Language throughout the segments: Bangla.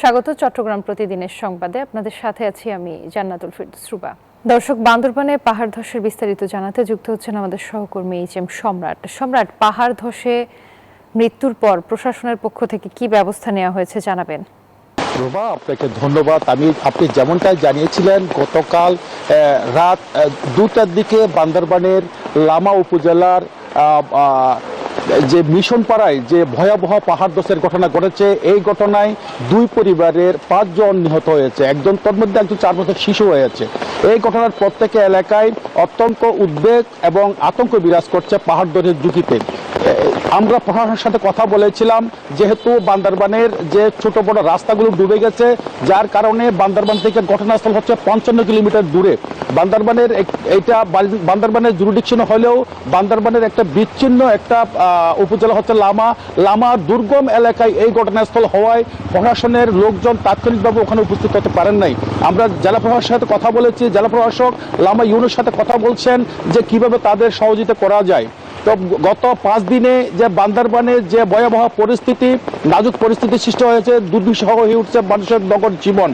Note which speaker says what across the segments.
Speaker 1: স্বাগত চট্টগ্রাম প্রতিদিনের সংবাদে। আপনাদের সাথে আছি আমি জান্নাতুল ফেরদৌস রুবা। দর্শক, বান্দরবানে পাহাড় ধসের বিস্তারিত জানাতে যুক্ত হচ্ছেন আমাদের সহকর্মী এইচ.এম. সম্রাট। পাহাড় ধসে মৃত্যুর পর প্রশাসনের পক্ষ থেকে কি ব্যবস্থা নেওয়া হয়েছে জানাবেন।
Speaker 2: রুবা, আপনাকে ধন্যবাদ। আপনি যেমনটা জানিয়েছিলেন, গতকাল রাত 2টার দিকে বান্দরবানের লামা উপজেলার যে মিশন পাড়ায় যে ভয়াবহ পাহাড় ধসের ঘটনা ঘটেছে, এই ঘটনায় 2 পরিবারের 5 জন নিহত হয়েছে, তোর মধ্যে একজন 4 বছর শিশু হয়েছে। এই ঘটনার পর থেকে এলাকায় অত্যন্ত উদ্বেগ এবং আতঙ্ক বিরাজ করছে পাহাড় ধসের ঝুঁকিতে। আমরা প্রশাসনের সাথে কথা বলেছিলাম, যেহেতু বান্দরবানের যে ছোট বড় রাস্তাগুলো ডুবে গেছে, যার কারণে বান্দরবান থেকে ঘটনাস্থল হচ্ছে 55 কিলোমিটার দূরে। বান্দরবানের জুরিডিকশন হলেও বান্দরবানের একটা বিচ্ছিন্ন একটা উপজেলা হচ্ছে লামা দুর্গম এলাকায় এই ঘটনাস্থল হওয়ায় প্রশাসনের লোকজন তাৎক্ষণিকভাবে ওখানে উপস্থিত হতে পারেন নাই। আমরা জেলা প্রশাসনের সাথে কথা বলেছি, জেলা প্রশাসক লামা ইউনুর সাথে কথা বলছেন যে কিভাবে তাদের সহযোগিতা করা যায়। তো গত 5 দিনে যে বান্দরবানের যে ভয়াবহ পরিস্থিতি, নাজুক পরিস্থিতি সৃষ্টি হয়েছে, দুর্বিষহ হয়ে উঠছে মানুষের নগর জীবন।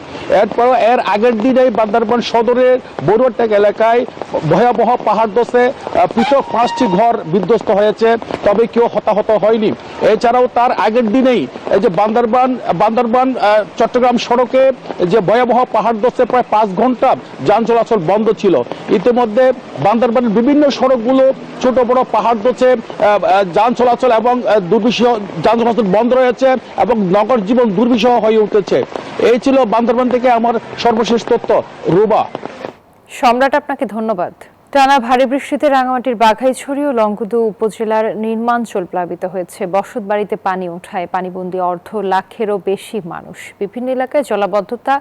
Speaker 2: এর আগের দিনেই বান্দরবান সদরের বড়ুয়াটেক এলাকায় ভয়াবহ পাহাড় ধসে পৃথক 5টি ঘর বিধ্বস্ত হয়েছে, তবে কেউ হতাহত হয়নি। এছাড়াও তার আগের দিনেই এই যে বান্দরবান চট্টগ্রাম সড়কে যে ভয়াবহ পাহাড় ধসে প্রায় 5 ঘন্টা যান চলাচল বন্ধ ছিল। ইতিমধ্যে বান্দরবানের বিভিন্ন সড়কগুলো ছোট বড় পাহাড় ধসে যান চলাচল এবং যান চলাচল বন্ধ রয়েছে এবং নগর জীবন দুর্বিষহ হয়ে উঠেছে। এই ছিল বান্দরবান থেকে আমার সর্বশেষ তথ্য। রুবা।
Speaker 1: সম্রাট, আপনাকে ধন্যবাদ। টানা ভারী বৃষ্টিতে রাঙামাটির বাঘাইছড়ি ও লংগদু উপজেলার নির্মাঞ্চল প্লাবিত হয়েছে। বসতবাড়িতে পানি ওঠায় পানিবন্দী 1.5 লাখেরও বেশি মানুষ। বিভিন্ন এলাকায় জলাবদ্ধতা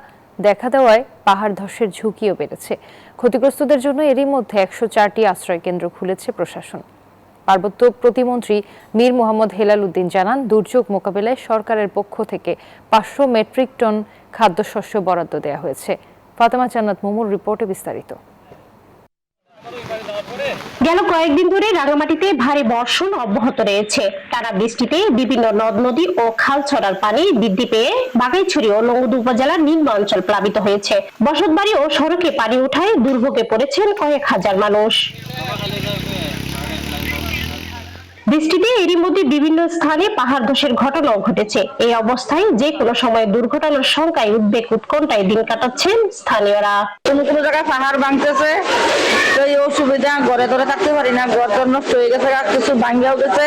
Speaker 1: দেখা দেওয়ায় পাহাড় ধসের ঝুঁকিও বেড়েছে। ক্ষতিগ্রস্তদের জন্য এরই মধ্যে 104টি আশ্রয় কেন্দ্র খুলেছে প্রশাসন। পার্বত্য প্রতিমন্ত্রী মীর মোহাম্মদ হেলাল উদ্দিন জানান, দুর্যোগ মোকাবিলায় সরকারের পক্ষ থেকে 500 মেট্রিক টন খাদ্যশস্য বরাদ্দ দেওয়া হয়েছে। ফাতেমা জান্নাত মুমুর রিপোর্টে বিস্তারিত।
Speaker 3: গেল কয়েকদিন ধরে রাঙামাটিতে ভারী বর্ষণ অব্যাহত রয়েছে। টানা বৃষ্টিতে বিভিন্ন নদ নদী ও খাল ছড়ার পানি বৃদ্ধি পেয়ে বাঘাইছড়ি ও লংগদু উপজেলার নিম্নাঞ্চল প্লাবিত হয়েছে। বসতবাড়ি ও সড়কে পানি উঠায় দুর্ভোগে পড়েছেন কয়েক হাজার মানুষ। বৃষ্টিতে এরই মধ্যে বিভিন্ন স্থানে পাহাড় ধসের ঘটনাও ঘটেছে। এই অবস্থায় যে কোনো সময় দুর্ঘটনার শঙ্কায় উদ্বেগ উৎকণ্ঠায় দিন কাটাচ্ছেন স্থানীয়রা।
Speaker 4: কোনো কোনো জায়গায় পাহাড় ভাঙতেছে, তো এই অসুবিধা, ঘরে ধরে থাকতে পারি না, ঘর তো নষ্ট হয়ে গেছে, কিছু ভাঙ্গেও গেছে,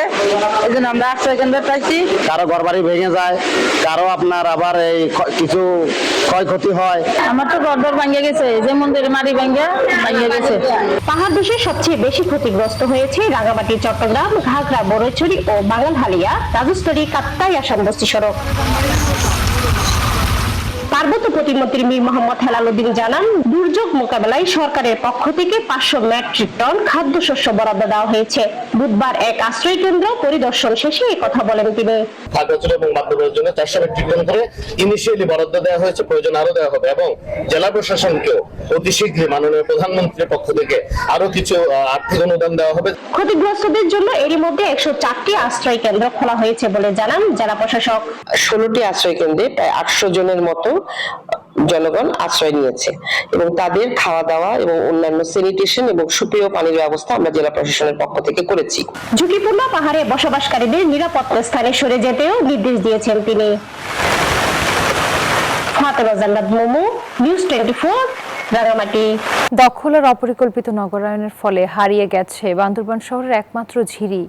Speaker 4: এই জন্য আমরা আশ্রয় কেন্দ্রে পাইছি।
Speaker 5: কারো ঘর বাড়ি ভেঙে যায়, কারো আপনার আবার এই কিছু ক্ষয়ক্ষতি হয়।
Speaker 4: আমার তো ঘর দর ভাঙ্গে গেছে, যে মন্দিরে মাটি ভাঙ্গে গেছে।
Speaker 3: পাহাড় ধসে সবচেয়ে বেশি ক্ষতিগ্রস্ত হয়েছে রাঙামাটি, চট্টগ্রাম, ঘাগড়া, বড়ইছড়ি ও বাঙালহালিয়া, রাজস্থলী, কাপ্তাই, আসাম বস্তি সড়ক। পার্বত্য প্রতিমন্ত্রী মীর মোহাম্মদ হেলাল উদ্দিন জানান, দুর্যোগ মোকাবেলায় সরকারের পক্ষ থেকে 500 মেট্রিক টন খাদ্যশস্য বরাদ্দ দেওয়া হয়েছে। বুধবার এক আশ্রয় কেন্দ্র পরিদর্শন শেষে এই কথা বলেন তিনি।
Speaker 6: খাদ্যশস্য এবং বাধ্যবাধকতার জন্য 400 মেট্রিক টন করে ইনিশিয়ালি বরাদ্দ দেওয়া হয়েছে, প্রয়োজন আরো দেওয়া হবে এবং জেলা প্রশাসনকেও অতি শীঘ্রই মাননীয় প্রধানমন্ত্রীর পক্ষ থেকে আরো কিছু আর্থিক অনুদান দেওয়া হবে।
Speaker 3: ক্ষতিগ্রস্তদের জন্য এরই মধ্যে 104টি আশ্রয় কেন্দ্র খোলা হয়েছে বলে জানান জেলা প্রশাসক।
Speaker 7: 16টি আশ্রয় কেন্দ্রে প্রায় 800 জনের মতো জনগণ আশ্রয় নিয়েছে এবং তাদের খাওয়া দাওয়া এবং অন্যান্য স্যানিটেশন এবং সুপেয় পানির ব্যবস্থা আমরা জেলা প্রশাসনের পক্ষ থেকে করেছি।
Speaker 3: ঝুঁকিপূর্ণ পাহাড়ে বসবাসকারীদের নিরাপদ স্থানে সরে যেতেও নির্দেশ দিয়েছেন তিনি। ফাতেমা জান্নাত মুমু, নিউজ 24, রাঙামাটি।
Speaker 1: দখল আর অপরিকল্পিত নগরায়নের ফলে হারিয়ে গেছে বান্দরবান শহরের একমাত্র ঝিরি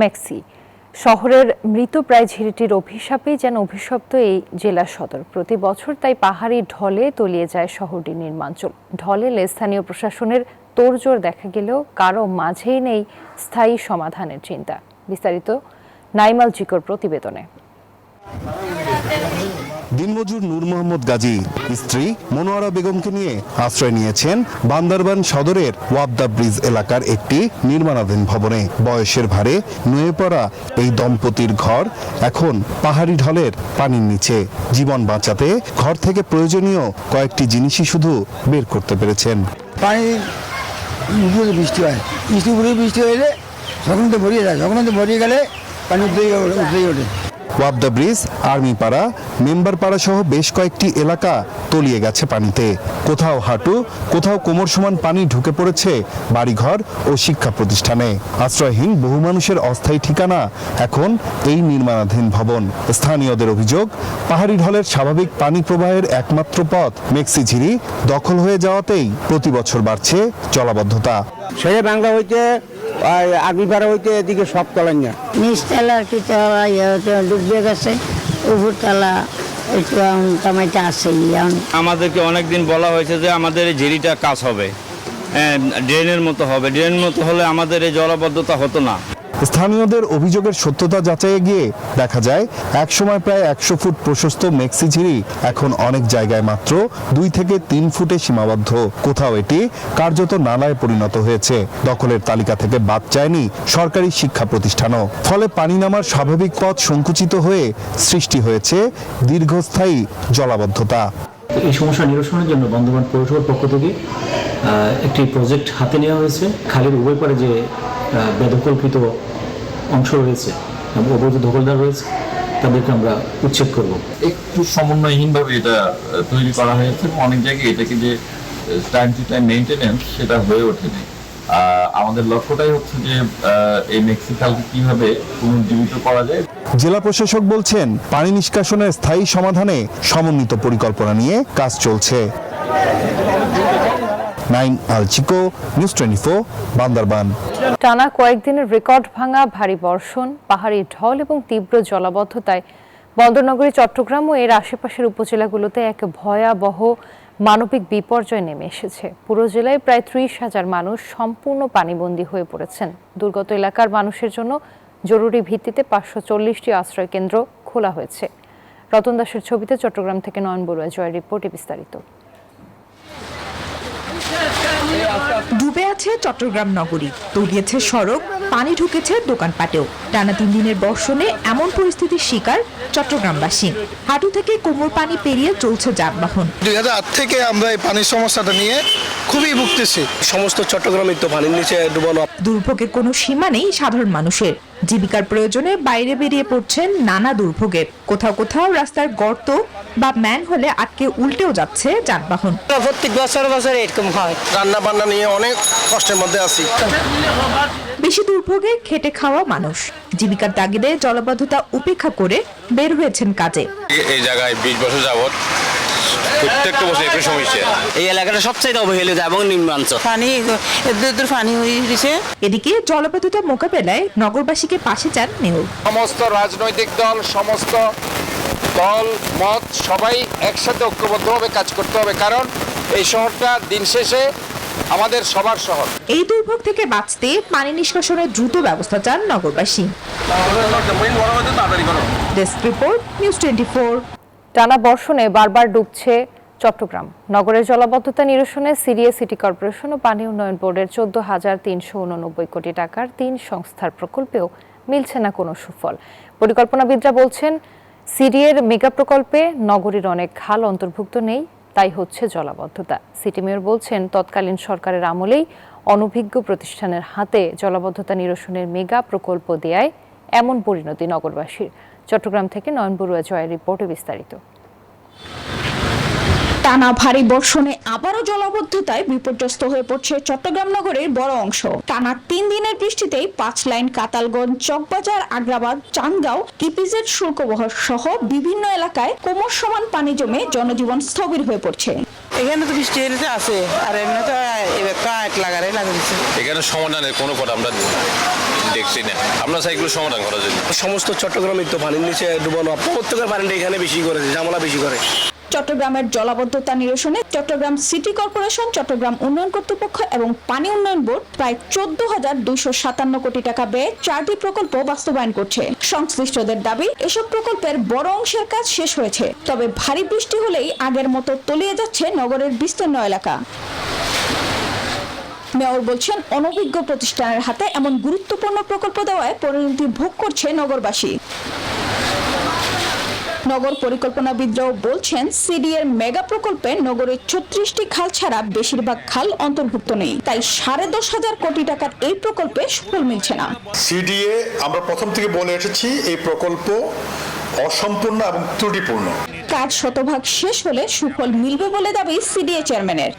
Speaker 1: মেক্সি। শহরের মৃতপ্রায় ঝিরিটির অভিশাপেই যেন অভিশপ্ত এই জেলা সদর। প্রতি বছর তাই পাহাড়ি ঢলে তলিয়ে যায় শহরটির নির্মাঞ্চল। ঢলে স্থানীয় প্রশাসনের তোড়জোড় দেখা গেলেও কারো মাঝেই নেই স্থায়ী সমাধানের চিন্তা। বিস্তারিত নাইমাল জিকর প্রতিবেদনে।
Speaker 8: দিনমজুর নূর মোহাম্মদ গাজী স্ত্রী মনোয়ারা বেগমকে নিয়ে আশ্রয় নিয়েছেন বান্দরবান সদরের ওয়াবদা ব্রিজ এলাকার একটি নির্মাণাধীন ভবনে। বয়সের ভারে নুয়ে পড়া এই দম্পতির ঘর এখন পাহাড়ি ঢলের পানির নিচে। জীবন বাঁচাতে ঘর থেকে প্রয়োজনীয় কয়েকটি জিনিসই শুধু বের করতে পেরেছেন।
Speaker 9: পানি বৃষ্টি হয়, বৃষ্টি হলে যখন তো ভরিয়ে যায়, যখন তো ভরিয়ে গেলে পানি উঠেই ওঠে।
Speaker 8: ওয়াবদা ব্রিজ, আর্মিপাড়া, মেম্বারপাড়া সহ বেশ কয়েকটি এলাকা তলিয়ে গেছে পানিতে। কোথাও হাঁটু, কোথাও কোমর সমান পানি ঢুকে পড়েছে বাড়িঘর ও শিক্ষা প্রতিষ্ঠানে। আশ্রয়হীন বহু মানুষের অস্থায়ী ঠিকানা এখন এই নির্মাণাধীন ভবন। স্থানীয়দের অভিযোগ, পাহাড়ি ঢলের স্বাভাবিক পানি প্রবাহের একমাত্র পথ মেক্সিঝিরি দখল হয়ে যাওয়াতেই প্রতি বছর বাড়ছে জলাবদ্ধতা।
Speaker 9: সেই বাংলা হইতে আগ্নিপাড়া হইতে এদিকে সব তলান না।
Speaker 10: নিচতলা কি ডুবে গেছে, উপরতলা একটু টামাইতে আছে।
Speaker 11: আমাদেরকে অনেকদিন বলা হয়েছে যে আমাদের এই ঝিরিটা কাজ হবে, ড্রেনের মতো হবে, ড্রেনের মতো হলে আমাদের এই জলাবদ্ধতা হতো না।
Speaker 8: স্থানীয়দের অভিযোগের সত্যতা যাচাইয়ে গিয়ে দেখা যায় একসময় প্রায় 100 ফুট প্রশস্ত মেক্সিঝিরি এখন অনেক জায়গায় মাত্র 2 থেকে 3 ফুটে সীমাবদ্ধ। কোথাও এটি কার্যত নালায় পরিণত হয়েছে। দখলের তালিকা থেকে বাদ যায়নি সরকারি শিক্ষা প্রতিষ্ঠানও। ফলে পানি নামার স্বাভাবিক পথ সংকুচিত হয়ে সৃষ্টি হয়েছে দীর্ঘস্থায়ী জলাবদ্ধতা।
Speaker 12: এই সমস্যা নিরসনের জন্য বান্দরবান পৌরসভার পক্ষ থেকে একটি প্রজেক্ট হাতে নেওয়া হয়েছে। খালের উভয় পারে যে বেদখলকৃত অংশ রয়েছে, অবৈধ দখলদার রয়েছে, তাদেরকে আমরা উচ্ছেদ করব।
Speaker 13: একটু সমন্বয়হীনভাবে এটা তৈরি করা হয়েছে। অনেক জায়গায় এটাকে যে টাইম টু টাইম মেইনটেনেন্স সেটা হয়ে ওঠেনি। আমাদের লক্ষ্যটাই হচ্ছে যে এই মেক্সি খালকে কিভাবে পুনর্জীবিত করা যায়।
Speaker 8: জেলা প্রশাসক বলছেন, পানি নিষ্কাশনের স্থায়ী সমাধানে সমন্বিত পরিকল্পনা নিয়ে কাজ চলছে। নাইম আল চিকো, নিউজ 24, বান্দরবান।
Speaker 1: টানা কয়েকদিনের রেকর্ড ভাঙা ভারী বর্ষণ, পাহাড়ি ঢল এবং তীব্র জলাবদ্ধতায় বন্দরনগরী চট্টগ্রাম ও এর আশেপাশের উপজেলাগুলোতে এক ভয়াবহ মানবিক বিপর্যয় নেমে এসেছে। পুরো জেলায় প্রায় 30,000 মানুষ সম্পূর্ণ পানিবন্দী হয়ে পড়েছেন। দুর্গত এলাকার মানুষের জন্য জরুরি ভিত্তিতে 540টি আশ্রয় কেন্দ্র খোলা হয়েছে। রতন দাসের ছবিতে চট্টগ্রাম থেকে নয়ন বড়ুয়া জয়ের রিপোর্টে বিস্তারিত।
Speaker 14: ডুবে আছে চট্টগ্রাম নগরী, তলিয়েছে সড়ক, পানি ঢুকেছে দোকানপাটেও। টানা 3 দিনের বর্ষণে এমন পরিস্থিতির শিকার চট্টগ্রামবাসী। হাঁটু থেকে কোমর পানি পেরিয়ে চলছে যানবাহন।
Speaker 9: 2008 থেকে আমরা এই পানির সমস্যাটা নিয়ে খুবই ভুগতেছি। সমস্ত চট্টগ্রামে তো পানির নিচে ডুবানো।
Speaker 14: দুর্ভোগের কোনো সীমা নেই সাধারণ মানুষের। জীবিকার প্রয়োজনে বাইরে বেরিয়ে পড়ছেন নানা দুর্ভোগে। কোথাও কোথাও রাস্তার গর্ত বা ম্যানহোলে আটকে উল্টেও যাচ্ছে যানবাহন।
Speaker 9: প্রত্যেক বছর এরকম হয়। রান্না বান্না নিয়ে অনেক কষ্টের মধ্যে আছি।
Speaker 14: বেশি দুর্ভোগে খেটে খাওয়া মানুষ জীবিকার তাগিদে জলাবদ্ধতা উপেক্ষা করে বের হয়েছেন কাজে।
Speaker 13: এই জায়গায় 20 বছর যাবত প্রত্যেকটা বছর একই সমস্যা।
Speaker 11: এই এলাকাটা সবচেয়ে অবহেলিত এবং নিম্নাঞ্চল।
Speaker 4: পানি পানি হয়ে গেছে।
Speaker 14: এদিকে জলাবদ্ধতা মোকাবেলায় নগরবাসীকে পাশে চান মেয়র।
Speaker 5: সমস্ত রাজনৈতিক দল, সমস্ত দল মত সবাই একসাথে ঐক্যবদ্ধভাবে কাজ করতে হবে, কারণ এই শহরটা দিন শেষে আমাদের সবার শহর।
Speaker 14: এই দুর্ভোগ থেকে বাঁচতে পানি নিষ্কাশনের দ্রুত ব্যবস্থা চান নগরবাসী। Desk report, news 24।
Speaker 1: টানা বর্ষণে বারবার ডুবছে চট্টগ্রাম। নগরের জলাবদ্ধতা নিরসনে সিরিয়া সিটি কর্পোরেশন ও পানি উন্নয়ন বোর্ডের 14,389 কোটি টাকার 3 সংস্থার প্রকল্পেও মিলছে না কোনো সুফল। পরিকল্পনাবিদরা বলছেন, সিরিয়ার মেগা প্রকল্পে নগরীর অনেক খাল অন্তর্ভুক্ত নেই, তাই হচ্ছে জলাবদ্ধতা। সিটি মেয়র বলছেন, তৎকালীন সরকারের আমলেই অনভিজ্ঞ প্রতিষ্ঠানের হাতে জলাবদ্ধতা নিরসনের মেগা প্রকল্প দেয়ায় এমন পরিণতি নগরবাসীর। চট্টগ্রাম থেকে নয়ন বড়ুয়া জয়ের রিপোর্টে বিস্তারিত।
Speaker 14: টানা ভারী বর্ষণে আবারও জলাবদ্ধতায় বিপর্যস্ত হয়ে পড়ছে চট্টগ্রাম নগরের বড় অংশ। টানা 3 দিনের বৃষ্টিতেই 5 লাইন, কাতালগঞ্জ, চকবাজার, আগ্রাবাদ, চান্দগাঁও, কিপিজেড, শুল্কবহর সহ বিভিন্ন এলাকায় কোমর সমান পানি জমে জনজীবন স্থবির হয়ে পড়ছে।
Speaker 4: এখানে তো বৃষ্টি এসে আছে, আর এমনি তো এবার তো এক লাগারে লাগিয়েছে।
Speaker 13: এখানে সমাধানের কোনো কথা আমরা দেখছি না। আমরা চাই এগুলো সমাধান করার জন্য।
Speaker 9: সমস্ত চট্টগ্রামে তো পানির নিচে ডুবানো। প্রত্যেকের পানিটা এখানে বেশি করেছে, ঝামেলা বেশি করে।
Speaker 14: চট্টগ্রামের জলাবদ্ধতা নিরসনে চট্টগ্রাম সিটি কর্পোরেশন, চট্টগ্রাম উন্নয়ন কর্তৃপক্ষ এবং পানি উন্নয়ন বোর্ড প্রায় 14,257 কোটি টাকা ব্যয়ে 4টি প্রকল্প বাস্তবায়ন করছে। সংশ্লিষ্টদের দাবি, এসব প্রকল্পের বড় অংশের কাজ শেষ হয়েছে, তবে ভারী বৃষ্টি হলেই আগের মতো তলিয়ে যাচ্ছে নগরের বিস্তীর্ণ এলাকা। মেয়র বলছেন, অনভিজ্ঞ প্রতিষ্ঠানের হাতে এমন গুরুত্বপূর্ণ প্রকল্প দেওয়ায় পরিণতি ভোগ করছে নগরবাসী। নগর পরিকল্পনাবিদরাও বলছেন, সিডিএর মেগা প্রকল্পে নগরের 36টি খাল ছাড়া বেশিরভাগ খাল অন্তর্ভুক্ত নেই, তাই 10,500 কোটি টাকার এই প্রকল্পে সুফল মিলছে না।
Speaker 15: সিডিএ আমরা প্রথম থেকে বলে এসেছি, এই প্রকল্প অসম্পূর্ণ এবং ত্রুটিপূর্ণ।
Speaker 14: কাজ শতভাগ শেষ হলে সুফল মিলবে বলে দাবি সিডিএ চেয়ারম্যানের।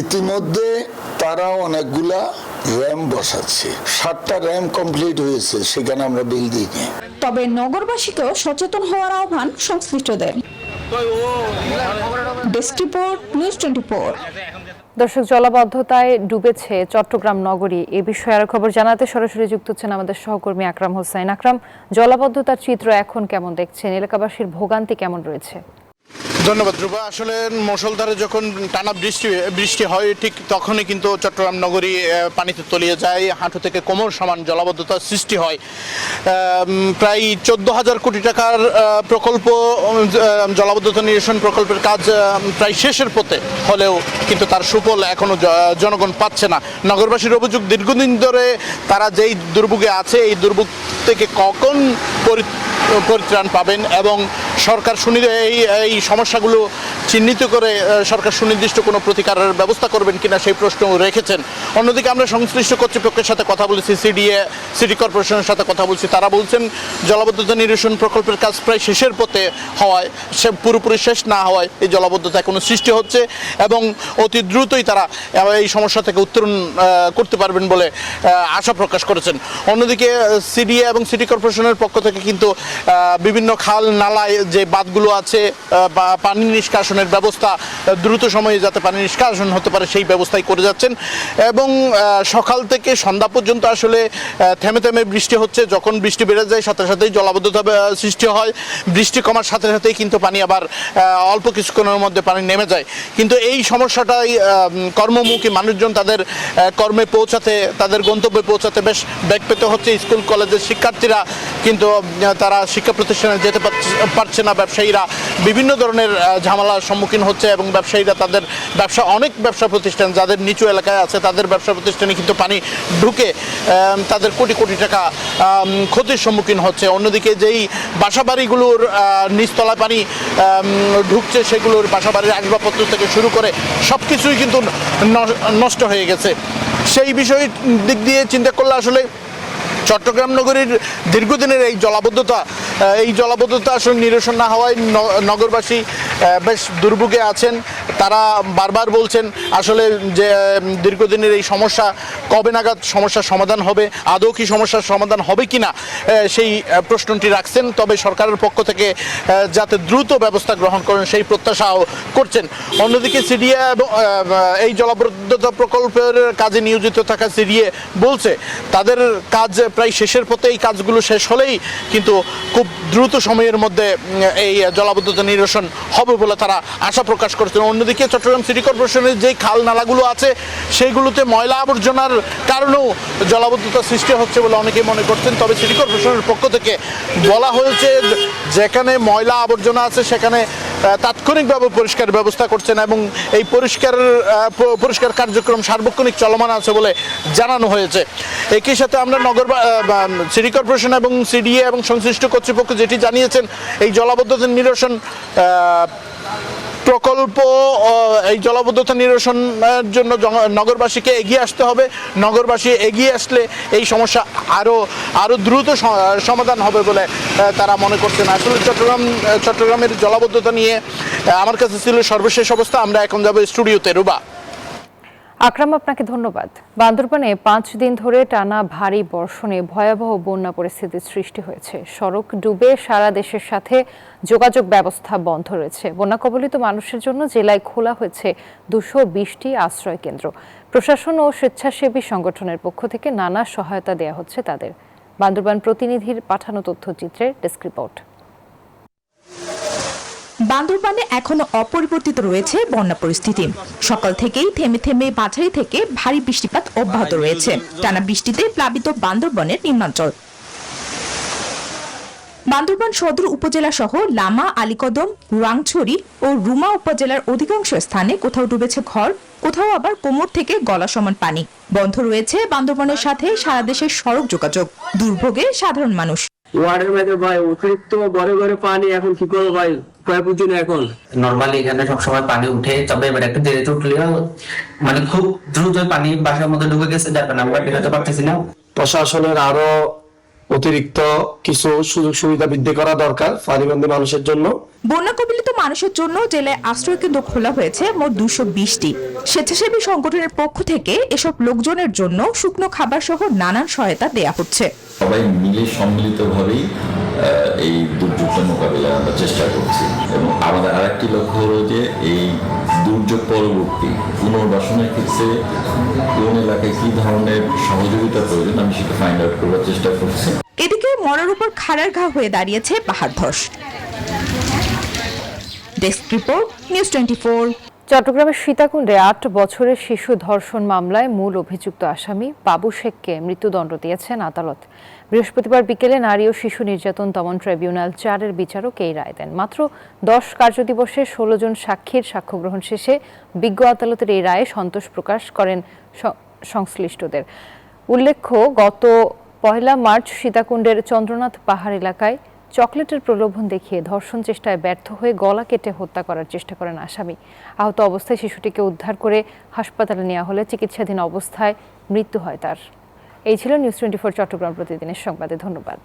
Speaker 15: ইতিমধ্যে তারা অনেকগুলা র্যাম বসাচ্ছে, 7টা র্যাম কমপ্লিট হয়েছে, সেখানে আমরা বিল দিইনি।
Speaker 14: তবে নগরবাসীকেও সচেতন হওয়ার আহ্বান সংশ্লিষ্টদের। Desk report, news 24।
Speaker 1: দর্শক, জলাবদ্ধতায় ডুবেছে চট্টগ্রাম নগরী। এ বিষয়ে আরো খবর জানাতে সরাসরি যুক্ত হচ্ছেন আমাদের সহকর্মী আকরাম হোসেন। আকরাম, জলাবদ্ধতার চিত্র এখন কেমন দেখছেন? এলাকাবাসীর ভোগান্তি কেমন রয়েছে?
Speaker 2: ধন্যবাদ রূপা। আসলে মুষলধারে যখন টানা বৃষ্টি হয় ঠিক তখনই কিন্তু চট্টগ্রাম নগরী পানিতে তলিয়ে যায়, হাঁটু থেকে কোমর সমান জলাবদ্ধতার সৃষ্টি হয়। প্রায় 14,000 কোটি টাকার প্রকল্প, জলাবদ্ধতা নিরসন প্রকল্পের কাজ প্রায় শেষের পথে হলেও কিন্তু তার সুফল এখনো জনগণ পাচ্ছে না। নগরবাসীর অভিযোগ, দীর্ঘদিন ধরে তারা যেই দুর্ভোগে আছে এই দুর্ভোগ থেকে কখন পরিত্রাণ পাবেন এবং সরকার এই সমস্যাগুলো চিহ্নিত করে সরকার সুনির্দিষ্ট কোনো প্রতিকারের ব্যবস্থা করবেন কিনা সেই প্রশ্ন রেখেছেন। অন্যদিকে আমরা সংশ্লিষ্ট কর্তৃপক্ষের সাথে কথা বলেছি, সিটি কর্পোরেশনের সাথে কথা বলছি। তারা বলছেন জলাবদ্ধতা নিরসন প্রকল্পের কাজ প্রায় শেষের পথে হওয়ায়, সে পুরোপুরি শেষ না হওয়ায় এই জলাবদ্ধতা এখনো সৃষ্টি হচ্ছে এবং অতি দ্রুতই তারা এই সমস্যা থেকে উত্তরণ করতে পারবেন বলে আশা প্রকাশ করেছেন। অন্যদিকে সিডিএ এবং সিটি কর্পোরেশনের পক্ষ থেকে কিন্তু বিভিন্ন খাল নালায় যে বাঁধগুলো আছে বা পানি নিষ্কাশনের ব্যবস্থা, দ্রুত সময়ে যাতে পানি নিষ্কাশন হতে পারে সেই ব্যবস্থাই করে যাচ্ছেন। এবং সকাল থেকে সন্ধ্যা পর্যন্ত আসলে থেমে থেমে বৃষ্টি হচ্ছে। যখন বৃষ্টি বেড়ে যায় সাথে সাথেই জলাবদ্ধতা সৃষ্টি হয়, বৃষ্টি কমার সাথে সাথেই কিন্তু পানি আবার অল্প কিছুক্ষণের মধ্যে পানি নেমে যায়। কিন্তু এই সমস্যাটাই কর্মমুখী মানুষজন তাদের কর্মে পৌঁছাতে, তাদের গন্তব্যে পৌঁছাতে বেশ বেগ পেতে হচ্ছে। স্কুল কলেজের শিক্ষার্থীরা কিন্তু তারা শিক্ষা প্রতিষ্ঠানে যেতে পারছে না, ব্যবসায়ীরা বিভিন্ন ধরনের ঝামেলার সম্মুখীন হচ্ছে এবং ব্যবসায়ীরা তাদের অনেক ব্যবসা প্রতিষ্ঠান যাদের নিচু এলাকায় আছে তাদের ব্যবসা প্রতিষ্ঠানে কিন্তু পানি ঢুকে তাদের কোটি কোটি টাকা ক্ষতির সম্মুখীন হচ্ছে। অন্যদিকে যেই বাসাবাড়িগুলোর নিচতলায় পানি ঢুকছে সেগুলোর বাসাবাড়ির আসবাবপত্র থেকে শুরু করে সব কিছুই কিন্তু নষ্ট হয়ে গেছে। সেই বিষয় দিক দিয়ে চিন্তা করলে আসলে চট্টগ্রাম নগরীর দীর্ঘদিনের এই জলাবদ্ধতা আসলে নিরসন না হওয়ায় নগরবাসী বেশ দুর্ভোগে আছেন। তারা বারবার বলছেন আসলে যে দীর্ঘদিনের এই সমস্যা কবে নাগাদ সমস্যার সমাধান হবে, আদৌ কি সমস্যার সমাধান হবে কিনা সেই প্রশ্নটি রাখছেন। তবে সরকারের পক্ষ থেকে যাতে দ্রুত ব্যবস্থা গ্রহণ করেন সেই প্রত্যাশাও করছেন। অন্যদিকে সিডিএ এবং এই জলাবদ্ধতা প্রকল্পের কাজে নিয়োজিত থাকা সিডিএ বলছে তাদের কাজ প্রায় শেষের পথে, এই কাজগুলো শেষ হলেই কিন্তু খুব দ্রুত সময়ের মধ্যে এই জলাবদ্ধতা নিরসন হবে বলে তারা আশা প্রকাশ করেছেন। অন্যদিকে চট্টগ্রাম সিটি কর্পোরেশনের যে খাল নালাগুলো আছে সেইগুলোতে ময়লা আবর্জনার কারণেও জলাবদ্ধতা সৃষ্টি হচ্ছে বলে অনেকেই মনে করছেন। তবে সিটি কর্পোরেশনের পক্ষ থেকে বলা হয়েছে যেখানে ময়লা আবর্জনা আছে সেখানে তাৎক্ষণিকভাবে পরিষ্কার ব্যবস্থা করছেন এবং এই পরিষ্কার কার্যক্রম সার্বক্ষণিক চলমান আছে বলে জানানো হয়েছে। একই সাথে আমরা সিটি কর্পোরেশন এবং সিডিএ এবং সংশ্লিষ্ট কর্তৃপক্ষ যেটি জানিয়েছেন, এই জলাবদ্ধতা নিরসন প্রকল্প, এই জলাবদ্ধতা নিরসনের জন্য নগরবাসীকে এগিয়ে আসতে হবে। নগরবাসী এগিয়ে আসলে এই সমস্যা আরো দ্রুত সমাধান হবে বলে তারা মনে করছেন। আসলে চট্টগ্রামের জলাবদ্ধতা নিয়ে আমার কাছে ছিল সর্বশেষ অবস্থা। আমরা এখন যাব স্টুডিওতে। রুবা।
Speaker 1: আকরাম, আপনাকে ধন্যবাদ। বান্দরবানে 5 দিন ধরে টানা ভারী বর্ষণে ভয়াবহ বন্যা পরিস্থিতির সৃষ্টি হয়েছে। সড়ক ডুবে সারা দেশের সাথে যোগাযোগ ব্যবস্থা বন্ধ রয়েছে। বন্যা কবলিত মানুষের জন্য জেলায় খোলা হয়েছে 220টি আশ্রয় কেন্দ্র। প্রশাসন ও স্বেচ্ছাসেবী সংগঠনের পক্ষ থেকে নানা সহায়তা দেওয়া হচ্ছে তাদের। বান্দরবান প্রতিনিধির পাঠানো তথ্যচিত্রে ডেস্ক রিপোর্ট।
Speaker 14: বান্দরবানে এখনো অপরিবর্তিত রয়েছে বন্যা পরিস্থিতি। সকাল থেকেই থেমে থেমে মাঝারি থেকে ভারী বৃষ্টিপাত অব্যাহত রয়েছে। টানা বৃষ্টিতে প্লাবিত বান্দরবানের নিম্নাঞ্চল। বান্দরবান সদর উপজেলা সহ লামা, আলীকদম, রাংছড়ি ও রুমা উপজেলার অধিকাংশ স্থানে কোথাও ডুবেছে ঘর, কোথাও আবার কোমর থেকে গলা সমান পানি। বন্ধ রয়েছে বান্দরবানের সাথে সারা দেশের সড়ক যোগাযোগ। দুর্ভোগে সাধারণ মানুষ।
Speaker 16: ওয়ার্ডের মধ্যে ভাই অতিরিক্ত ঘরে ঘরে পানি, এখন কি করবো ভাই, কয়েক দিন এখন
Speaker 17: নরমালি এখানে সবসময় পানি উঠে, তবে এবার একটু দেরিতে উঠলেও মানে খুব দ্রুত পানি বাসার মধ্যে ঢুকে গেছে, যার কারণে আমরা বেরোতে পারতেছি না।
Speaker 16: প্রশাসনের আরো
Speaker 9: অতিরিক্ত কিছু সুযোগ সুবিধা বৃদ্ধি করা দরকার প্রতিবন্ধী মানুষের জন্য।
Speaker 14: বন্যা কবলিত মানুষের জন্য জেলায় আশ্রয়কেন্দ্র খোলা হয়েছে মোট 220টি। স্বেচ্ছাসেবী সংগঠনের পক্ষ থেকে এসব লোকজনের জন্য শুকনো খাবার সহ নানান সহায়তা দেয়া হচ্ছে।
Speaker 13: সবাই মিলে সম্মিলিতভাবেই এই দুর্যোগের মোকাবিলায় আমরা চেষ্টা করছি এবং আমাদের আরেকটি লক্ষ্য হলো যে এই দুর্যোগ পরবর্তী পুনর্বাসনের ক্ষেত্রে কোন এলাকায় কি ধরনের সহযোগিতা প্রয়োজন আমি সেটা ফাইন্ড আউট করার চেষ্টা করছি।
Speaker 14: এদিকে মরার উপর খাড়ার ঘা হয়ে দাঁড়িয়েছে পাহাড় ধস। Desk report, news 24।
Speaker 1: চট্টগ্রামের সীতাকুণ্ডে 8 বছরের শিশু ধর্ষণ মামলায় মূল অভিযুক্ত আসামি বাবু শেখকে মৃত্যুদণ্ড দিয়েছেন আদালত। বৃহস্পতিবার বিকেলে নারী ও শিশু নির্যাতন দমন ট্রাইব্যুনাল 4-এর বিচারক এই রায় দেন। মাত্র 10 কার্যদিবসে 16 জন সাক্ষীর সাক্ষ্য গ্রহণ শেষে বিজ্ঞ আদালতের এই রায়ে সন্তোষ প্রকাশ করেন সংশ্লিষ্টদের। উল্লেখ্য, গত 1 মার্চ সীতাকুণ্ডের চন্দ্রনাথ পাহাড় এলাকায় চকলেটের প্রলোভন দেখিয়ে ধর্ষণ চেষ্টায় ব্যর্থ হয়ে গলা কেটে হত্যা করার চেষ্টা করেন আসামি। আহত অবস্থায় শিশুটিকে উদ্ধার করে হাসপাতালে নেওয়া হলে চিকিৎসাধীন অবস্থায় মৃত্যু হয় তার। এই ছিল নিউজ 24 চট্টগ্রাম প্রতিদিনের সংবাদে। ধন্যবাদ।